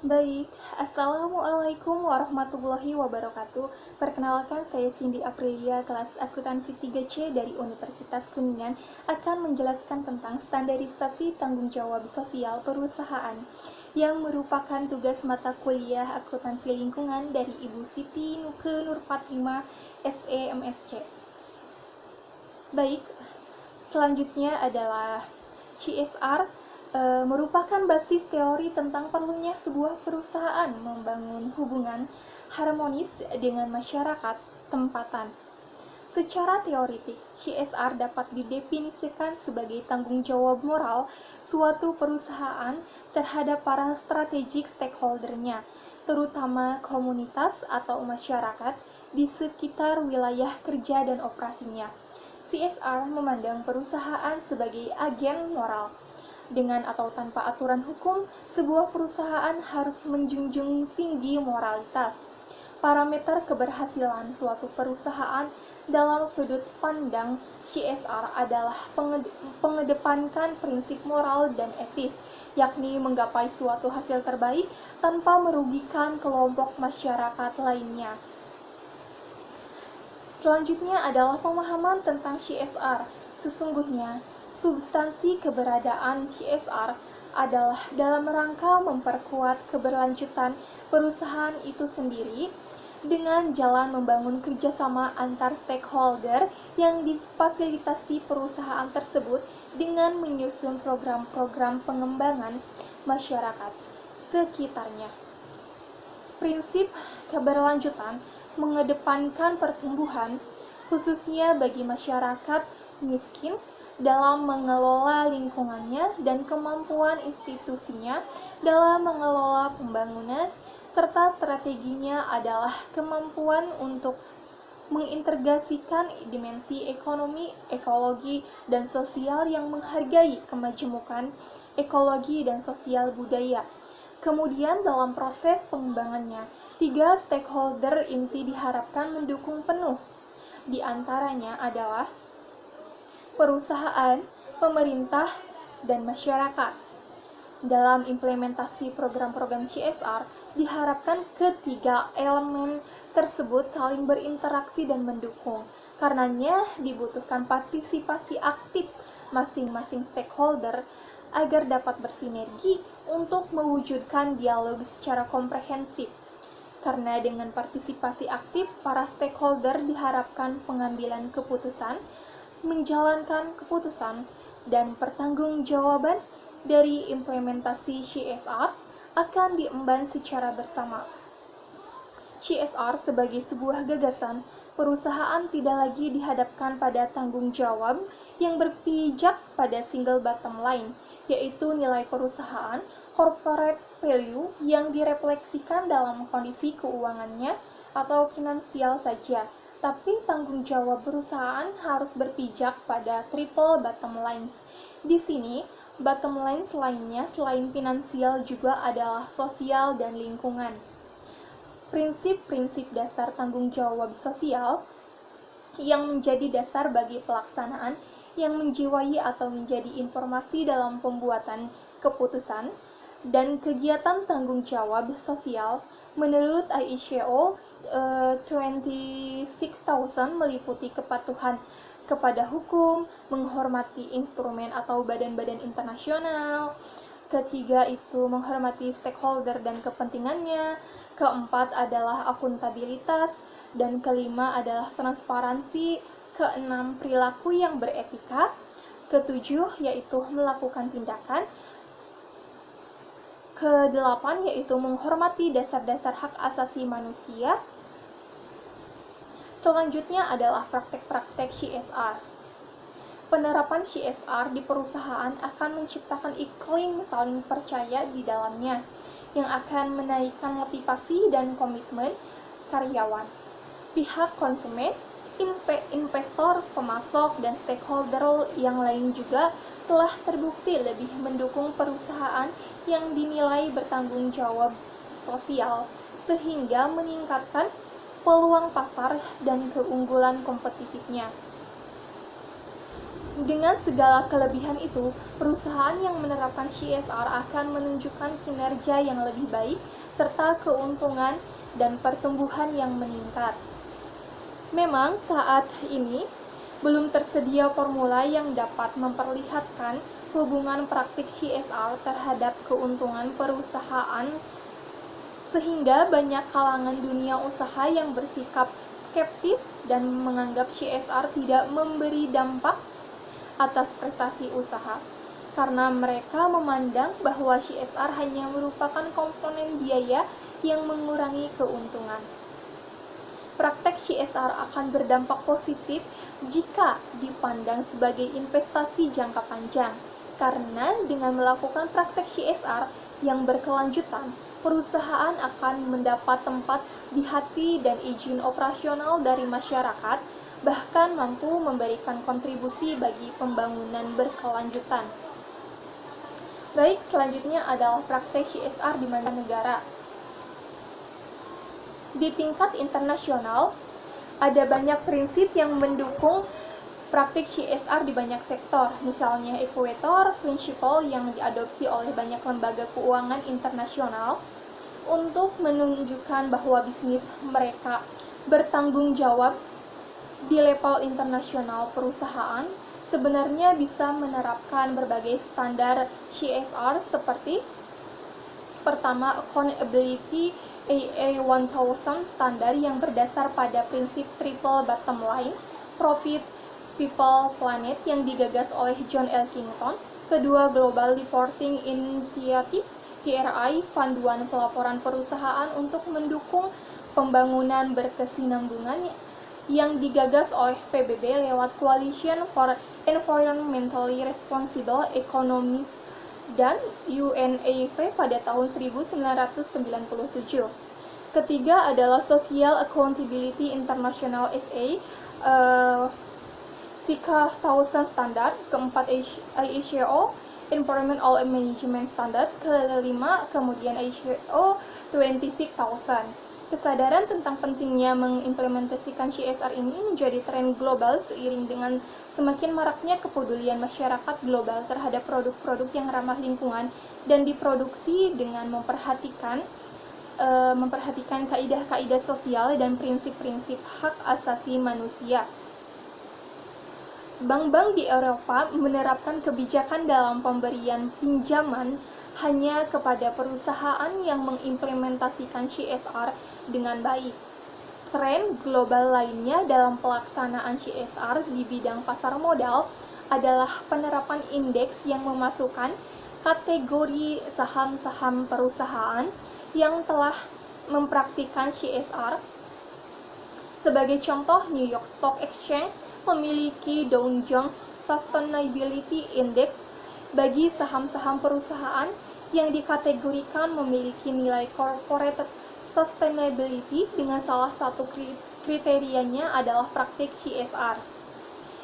Baik, Assalamualaikum warahmatullahi wabarakatuh. Perkenalkan, saya Cindy Aprilia, kelas akuntansi 3C dari Universitas Kuningan, akan menjelaskan tentang standarisasi tanggung jawab sosial perusahaan, yang merupakan tugas mata kuliah akuntansi lingkungan dari Ibu Siti Nuke Nurfatimah, SE MSc. Baik, selanjutnya adalah CSR, merupakan basis teori tentang perlunya sebuah perusahaan membangun hubungan harmonis dengan masyarakat tempatan. Secara teoritik, CSR dapat didefinisikan sebagai tanggung jawab moral suatu perusahaan terhadap para strategic stakeholder-nya, terutama komunitas atau masyarakat di sekitar wilayah kerja dan operasinya. CSR memandang perusahaan sebagai agen moral. Dengan atau tanpa aturan hukum, sebuah perusahaan harus menjunjung tinggi moralitas. Parameter keberhasilan suatu perusahaan dalam sudut pandang CSR adalah pengedepankan prinsip moral dan etis, yakni menggapai suatu hasil terbaik tanpa merugikan kelompok masyarakat lainnya. Selanjutnya adalah pemahaman tentang CSR. Sesungguhnya, substansi keberadaan CSR adalah dalam rangka memperkuat keberlanjutan perusahaan itu sendiri dengan jalan membangun kerjasama antar stakeholder yang difasilitasi perusahaan tersebut dengan menyusun program-program pengembangan masyarakat sekitarnya. Prinsip keberlanjutan mengedepankan pertumbuhan, khususnya bagi masyarakat miskin, dalam mengelola lingkungannya dan kemampuan institusinya dalam mengelola pembangunan, serta strateginya adalah kemampuan untuk mengintegrasikan dimensi ekonomi, ekologi, dan sosial yang menghargai kemajemukan ekologi dan sosial budaya. Kemudian dalam proses pengembangannya, 3 stakeholder inti diharapkan mendukung penuh. Di antaranya adalah perusahaan, pemerintah, dan masyarakat. Dalam implementasi program-program CSR, diharapkan ketiga elemen tersebut saling berinteraksi dan mendukung. Karenanya dibutuhkan partisipasi aktif masing-masing stakeholder agar dapat bersinergi untuk mewujudkan dialog secara komprehensif. Karena dengan partisipasi aktif, para stakeholder diharapkan pengambilan keputusan, menjalankan keputusan, dan pertanggungjawaban dari implementasi CSR akan diemban secara bersama. CSR sebagai sebuah gagasan, perusahaan tidak lagi dihadapkan pada tanggung jawab yang berpijak pada single bottom line, yaitu nilai perusahaan, corporate value yang direfleksikan dalam kondisi keuangannya atau finansial saja, tapi tanggung jawab perusahaan harus berpijak pada triple bottom lines. Di sini, bottom lines lainnya selain finansial juga adalah sosial dan lingkungan. Prinsip-prinsip dasar tanggung jawab sosial yang menjadi dasar bagi pelaksanaan yang menjiwai atau menjadi informasi dalam pembuatan keputusan dan kegiatan tanggung jawab sosial menurut ICO 26,000 meliputi kepatuhan kepada hukum, menghormati instrumen atau badan-badan internasional. Ketiga itu menghormati stakeholder dan kepentingannya. Keempat adalah akuntabilitas. Dan kelima adalah transparansi. Keenam, perilaku yang beretika. Ketujuh, yaitu melakukan tindakan. Kedelapan, yaitu menghormati dasar-dasar hak asasi manusia. Selanjutnya adalah praktek-praktek CSR. Penerapan CSR di perusahaan akan menciptakan iklim saling percaya di dalamnya, yang akan menaikkan motivasi dan komitmen karyawan. Pihak konsumen, investor, pemasok, dan stakeholder yang lain juga telah terbukti lebih mendukung perusahaan yang dinilai bertanggung jawab sosial, sehingga meningkatkan peluang pasar dan keunggulan kompetitifnya. Dengan segala kelebihan itu, perusahaan yang menerapkan CSR akan menunjukkan kinerja yang lebih baik serta keuntungan dan pertumbuhan yang meningkat. Memang saat ini belum tersedia formula yang dapat memperlihatkan hubungan praktik CSR terhadap keuntungan perusahaan, sehingga banyak kalangan dunia usaha yang bersikap skeptis dan menganggap CSR tidak memberi dampak atas prestasi usaha, karena mereka memandang bahwa CSR hanya merupakan komponen biaya yang mengurangi keuntungan. Praktek CSR akan berdampak positif jika dipandang sebagai investasi jangka panjang, karena dengan melakukan praktek CSR yang berkelanjutan, perusahaan akan mendapat tempat di hati dan izin operasional dari masyarakat, bahkan mampu memberikan kontribusi bagi pembangunan berkelanjutan. Baik, selanjutnya adalah praktek CSR di mancanegara. Di tingkat internasional, ada banyak prinsip yang mendukung praktik CSR di banyak sektor, misalnya Equator Principle yang diadopsi oleh banyak lembaga keuangan internasional untuk menunjukkan bahwa bisnis mereka bertanggung jawab di level internasional. Perusahaan sebenarnya bisa menerapkan berbagai standar CSR seperti pertama, Accountability AA1000 standar yang berdasar pada prinsip triple bottom line, Profit, People, Planet yang digagas oleh John Elkington. Kedua, Global Reporting Initiative GRI, panduan pelaporan perusahaan untuk mendukung pembangunan berkesinambungan yang digagas oleh PBB lewat Coalition for Environmentally Responsible Economies dan UNEP pada tahun 1997. Ketiga adalah Social Accountability International SA, SICA 1000 Standard. Keempat, ICAO Environmental Management Standard. Kelima, kemudian ICAO 26000. Kesadaran tentang pentingnya mengimplementasikan CSR ini menjadi tren global seiring dengan semakin maraknya kepedulian masyarakat global terhadap produk-produk yang ramah lingkungan dan diproduksi dengan memperhatikan kaidah-kaidah sosial dan prinsip-prinsip hak asasi manusia. Bank-bank di Eropa menerapkan kebijakan dalam pemberian pinjaman hanya kepada perusahaan yang mengimplementasikan CSR dengan baik. Tren global lainnya dalam pelaksanaan CSR di bidang pasar modal adalah penerapan indeks yang memasukkan kategori saham-saham perusahaan yang telah mempraktikkan CSR. Sebagai contoh, New York Stock Exchange memiliki Dow Jones Sustainability Index bagi saham-saham perusahaan yang dikategorikan memiliki nilai corporate sustainability, dengan salah satu kriterianya adalah praktik CSR.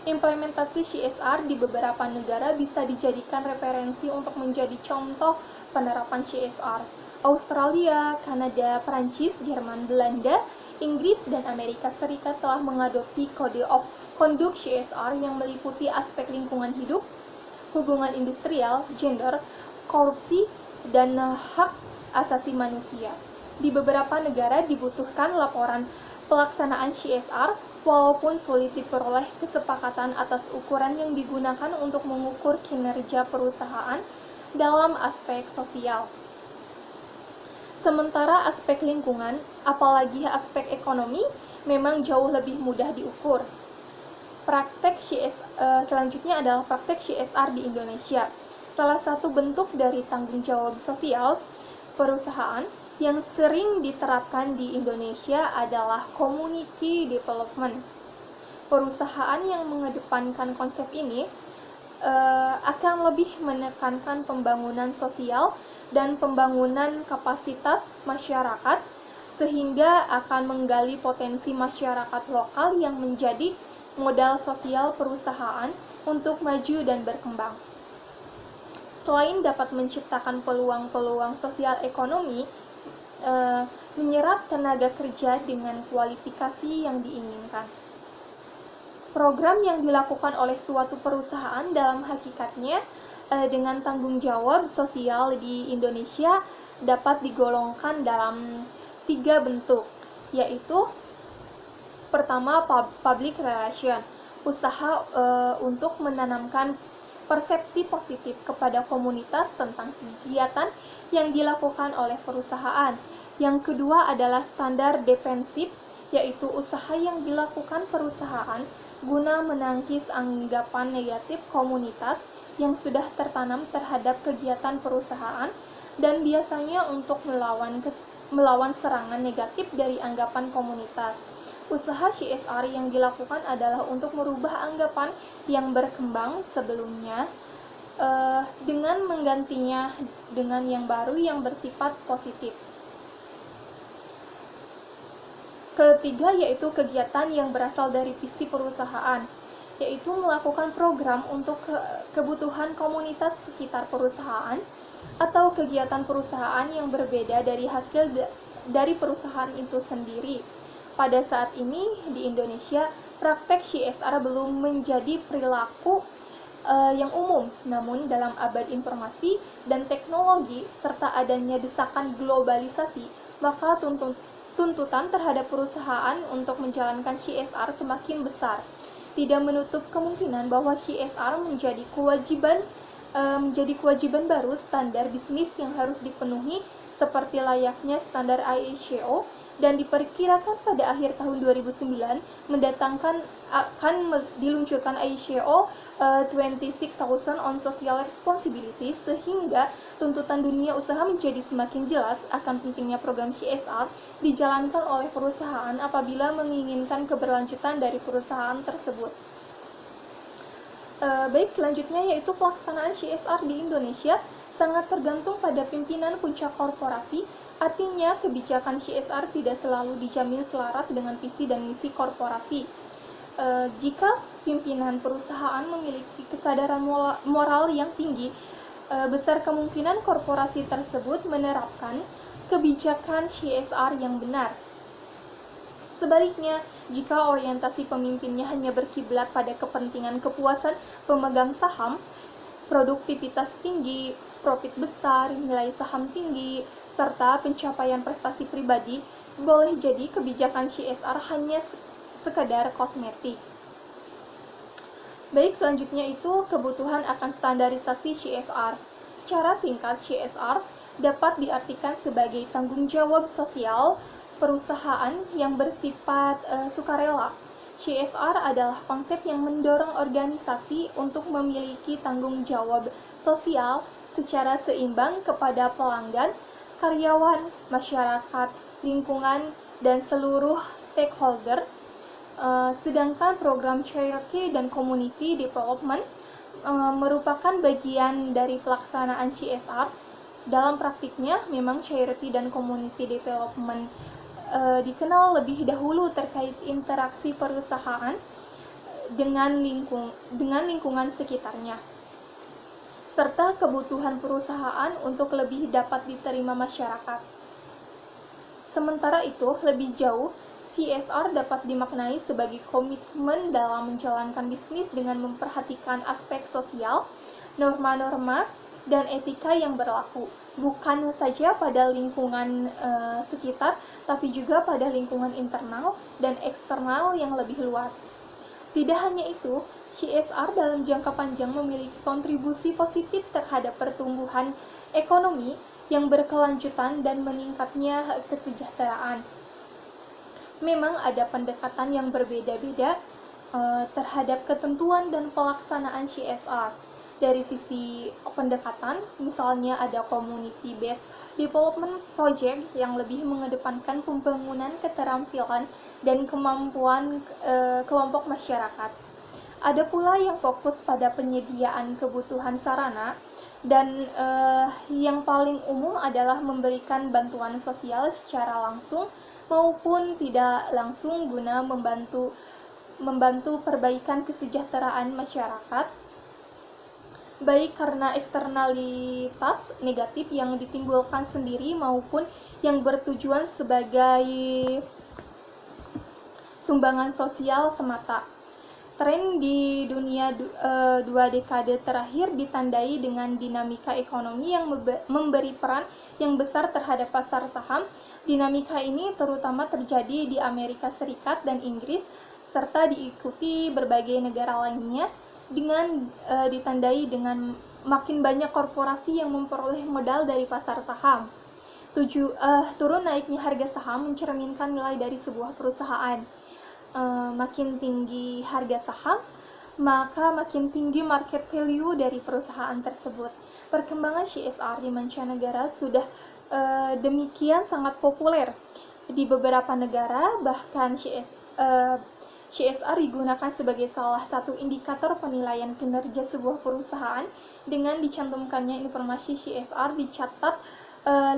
Implementasi CSR di beberapa negara bisa dijadikan referensi untuk menjadi contoh penerapan CSR. Australia, Kanada, Prancis, Jerman, Belanda, Inggris, dan Amerika Serikat telah mengadopsi Code of Conduct CSR yang meliputi aspek lingkungan hidup, hubungan industrial, gender, korupsi, dan hak asasi manusia. Di beberapa negara dibutuhkan laporan pelaksanaan CSR, walaupun sulit diperoleh kesepakatan atas ukuran yang digunakan untuk mengukur kinerja perusahaan dalam aspek sosial. Sementara aspek lingkungan, apalagi aspek ekonomi, memang jauh lebih mudah diukur. Selanjutnya adalah praktek CSR di Indonesia. Salah satu bentuk dari tanggung jawab sosial perusahaan yang sering diterapkan di Indonesia adalah community development. Perusahaan yang mengedepankan konsep ini akan lebih menekankan pembangunan sosial dan pembangunan kapasitas masyarakat, sehingga akan menggali potensi masyarakat lokal yang menjadi modal sosial perusahaan untuk maju dan berkembang. Selain dapat menciptakan peluang-peluang sosial ekonomi, menyerap tenaga kerja dengan kualifikasi yang diinginkan. Program yang dilakukan oleh suatu perusahaan dalam hakikatnya dengan tanggung jawab sosial di Indonesia dapat digolongkan dalam 3 bentuk, yaitu pertama public relation, usaha untuk menanamkan persepsi positif kepada komunitas tentang kegiatan yang dilakukan oleh perusahaan. Yang kedua adalah standar defensif, yaitu usaha yang dilakukan perusahaan guna menangkis anggapan negatif komunitas yang sudah tertanam terhadap kegiatan perusahaan dan biasanya untuk melawan serangan negatif dari anggapan komunitas. Usaha CSR yang dilakukan adalah untuk merubah anggapan yang berkembang sebelumnya dengan menggantinya dengan yang baru yang bersifat positif. Ketiga yaitu kegiatan yang berasal dari visi perusahaan, yaitu melakukan program untuk kebutuhan komunitas sekitar perusahaan atau kegiatan perusahaan yang berbeda dari hasil dari perusahaan itu sendiri. Pada saat ini di Indonesia, praktek CSR belum menjadi perilaku yang umum, namun dalam abad informasi dan teknologi serta adanya desakan globalisasi, maka tuntutan terhadap perusahaan untuk menjalankan CSR semakin besar. Tidak menutup kemungkinan bahwa CSR menjadi kewajiban baru standar bisnis yang harus dipenuhi seperti layaknya standar ISO, dan diperkirakan pada akhir tahun 2009 mendatangkan akan diluncurkan ISO 26000 on social responsibility, sehingga tuntutan dunia usaha menjadi semakin jelas akan pentingnya program CSR dijalankan oleh perusahaan apabila menginginkan keberlanjutan dari perusahaan tersebut. Baik, selanjutnya yaitu pelaksanaan CSR di Indonesia sangat tergantung pada pimpinan puncak korporasi. Artinya, kebijakan CSR tidak selalu dijamin selaras dengan visi dan misi korporasi. Jika pimpinan perusahaan memiliki kesadaran moral yang tinggi, besar kemungkinan korporasi tersebut menerapkan kebijakan CSR yang benar. Sebaliknya, jika orientasi pemimpinnya hanya berkiblat pada kepentingan kepuasan pemegang saham, produktivitas tinggi, profit besar, nilai saham tinggi, serta pencapaian prestasi pribadi, boleh jadi kebijakan CSR hanya sekedar kosmetik. Baik, selanjutnya itu kebutuhan akan standarisasi CSR. Secara singkat, CSR dapat diartikan sebagai tanggung jawab sosial perusahaan yang bersifat sukarela. CSR adalah konsep yang mendorong organisasi untuk memiliki tanggung jawab sosial secara seimbang kepada pelanggan, karyawan, masyarakat, lingkungan, dan seluruh stakeholder. Sedangkan program charity dan community development merupakan bagian dari pelaksanaan CSR. Dalam praktiknya, memang charity dan community development dikenal lebih dahulu terkait interaksi perusahaan dengan lingkungan sekitarnya, serta kebutuhan perusahaan untuk lebih dapat diterima masyarakat. Sementara itu, lebih jauh, CSR dapat dimaknai sebagai komitmen dalam menjalankan bisnis dengan memperhatikan aspek sosial, norma-norma, dan etika yang berlaku, bukan saja pada lingkungan sekitar, tapi juga pada lingkungan internal dan eksternal yang lebih luas. Tidak hanya itu, CSR dalam jangka panjang memiliki kontribusi positif terhadap pertumbuhan ekonomi yang berkelanjutan dan meningkatnya kesejahteraan. Memang ada pendekatan yang berbeda-beda terhadap ketentuan dan pelaksanaan CSR. Dari sisi pendekatan, misalnya ada community based development project yang lebih mengedepankan pembangunan keterampilan dan kemampuan kelompok masyarakat. Ada pula yang fokus pada penyediaan kebutuhan sarana, dan yang paling umum adalah memberikan bantuan sosial secara langsung maupun tidak langsung guna membantu perbaikan kesejahteraan masyarakat, baik karena eksternalitas negatif yang ditimbulkan sendiri maupun yang bertujuan sebagai sumbangan sosial semata. Tren di dunia dua dekade terakhir ditandai dengan dinamika ekonomi yang memberi peran yang besar terhadap pasar saham. Dinamika ini terutama terjadi di Amerika Serikat dan Inggris, serta diikuti berbagai negara lainnya dengan ditandai dengan makin banyak korporasi yang memperoleh modal dari pasar saham. Turun naiknya harga saham mencerminkan nilai dari sebuah perusahaan. Makin tinggi harga saham, maka makin tinggi market value dari perusahaan tersebut. Perkembangan CSR di mancanegara sudah demikian sangat populer. Di beberapa negara, bahkan CSR digunakan sebagai salah satu indikator penilaian kinerja sebuah perusahaan dengan dicantumkannya informasi CSR dicatat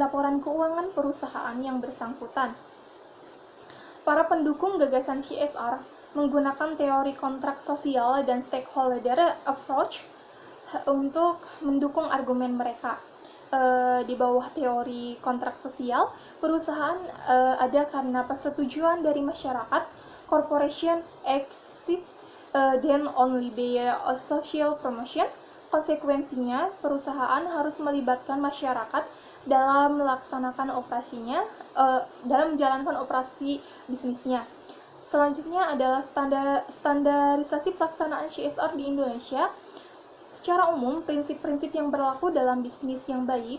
laporan keuangan perusahaan yang bersangkutan. Para pendukung gagasan CSR menggunakan teori kontrak sosial dan stakeholder approach untuk mendukung argumen mereka. Di bawah teori kontrak sosial, perusahaan ada karena persetujuan dari masyarakat. Corporation exist then only by a social promotion. Konsekuensinya, perusahaan harus melibatkan masyarakat dalam melaksanakan dalam menjalankan operasi bisnisnya. Selanjutnya adalah standarisasi pelaksanaan CSR di Indonesia. Secara umum, prinsip-prinsip yang berlaku dalam bisnis yang baik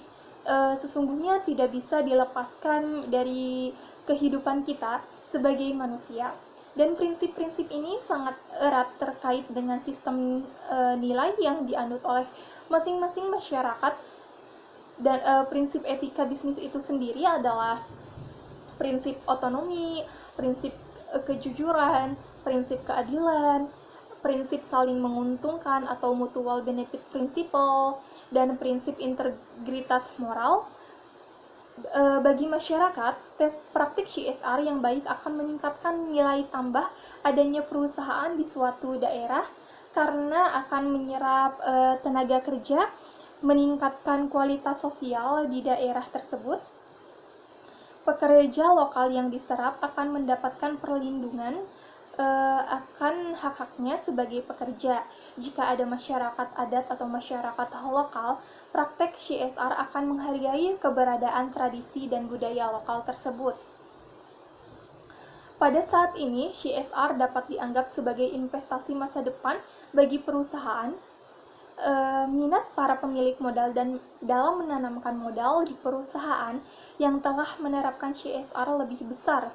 sesungguhnya tidak bisa dilepaskan dari kehidupan kita sebagai manusia. Dan prinsip-prinsip ini sangat erat terkait dengan sistem nilai yang dianut oleh masing-masing masyarakat. Dan prinsip etika bisnis itu sendiri adalah prinsip otonomi, prinsip kejujuran, prinsip keadilan, prinsip saling menguntungkan atau mutual benefit principle, dan prinsip integritas moral. Bagi masyarakat, praktik CSR yang baik akan meningkatkan nilai tambah adanya perusahaan di suatu daerah karena akan menyerap tenaga kerja, meningkatkan kualitas sosial di daerah tersebut. Pekerja lokal yang diserap akan mendapatkan perlindungan akan hak-haknya sebagai pekerja. Jika ada masyarakat adat atau masyarakat lokal, praktek CSR akan menghargai keberadaan tradisi dan budaya lokal tersebut. Pada saat ini, CSR dapat dianggap sebagai investasi masa depan bagi perusahaan. Minat para pemilik modal dan dalam menanamkan modal di perusahaan yang telah menerapkan CSR lebih besar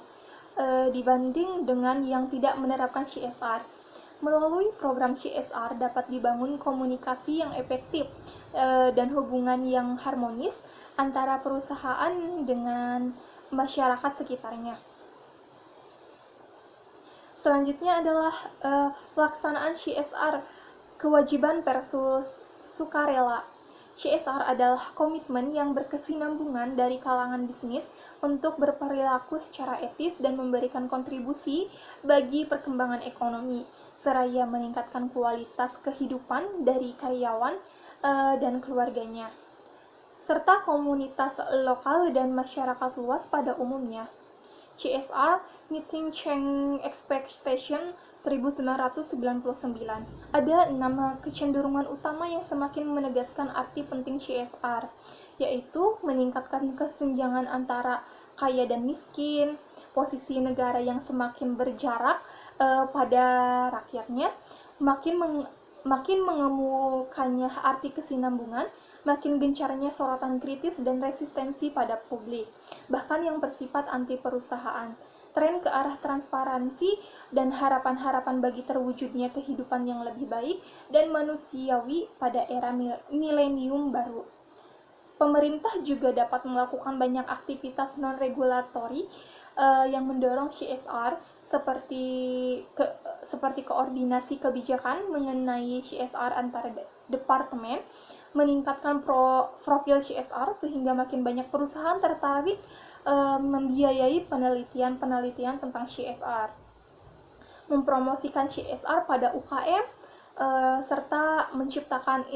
dibanding dengan yang tidak menerapkan CSR. Melalui program CSR dapat dibangun komunikasi yang efektif dan hubungan yang harmonis antara perusahaan dengan masyarakat sekitarnya. Selanjutnya adalah pelaksanaan CSR, kewajiban versus sukarela. CSR adalah komitmen yang berkesinambungan dari kalangan bisnis untuk berperilaku secara etis dan memberikan kontribusi bagi perkembangan ekonomi, seraya meningkatkan kualitas kehidupan dari karyawan dan keluarganya, serta komunitas lokal dan masyarakat luas pada umumnya. CSR Meeting Change Expectation 1999. Ada 6 kecenderungan utama yang semakin menegaskan arti penting CSR, yaitu meningkatkan kesenjangan antara kaya dan miskin, posisi negara yang semakin berjarak pada rakyatnya, makin mengemukakannya arti kesinambungan, makin gencarnya sorotan kritis dan resistensi pada publik, bahkan yang bersifat anti perusahaan. Tren ke arah transparansi dan harapan-harapan bagi terwujudnya kehidupan yang lebih baik dan manusiawi pada era milenium baru. Pemerintah juga dapat melakukan banyak aktivitas non-regulatori yang mendorong CSR seperti koordinasi kebijakan mengenai CSR antara departemen, meningkatkan profil CSR sehingga makin banyak perusahaan tertarik membiayai penelitian tentang CSR, mempromosikan CSR pada UKM, serta menciptakan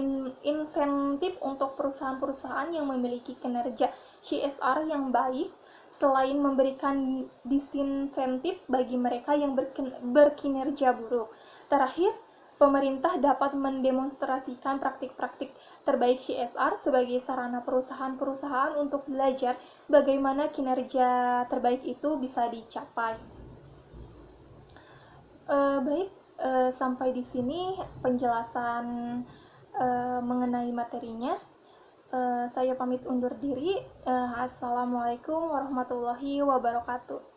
insentif untuk perusahaan-perusahaan yang memiliki kinerja CSR yang baik, selain memberikan disinsentif bagi mereka yang berkinerja buruk. Terakhir, pemerintah dapat mendemonstrasikan praktik-praktik terbaik CSR sebagai sarana perusahaan-perusahaan untuk belajar bagaimana kinerja terbaik itu bisa dicapai. Baik, sampai di sini penjelasan mengenai materinya. Saya pamit undur diri. Assalamualaikum warahmatullahi wabarakatuh.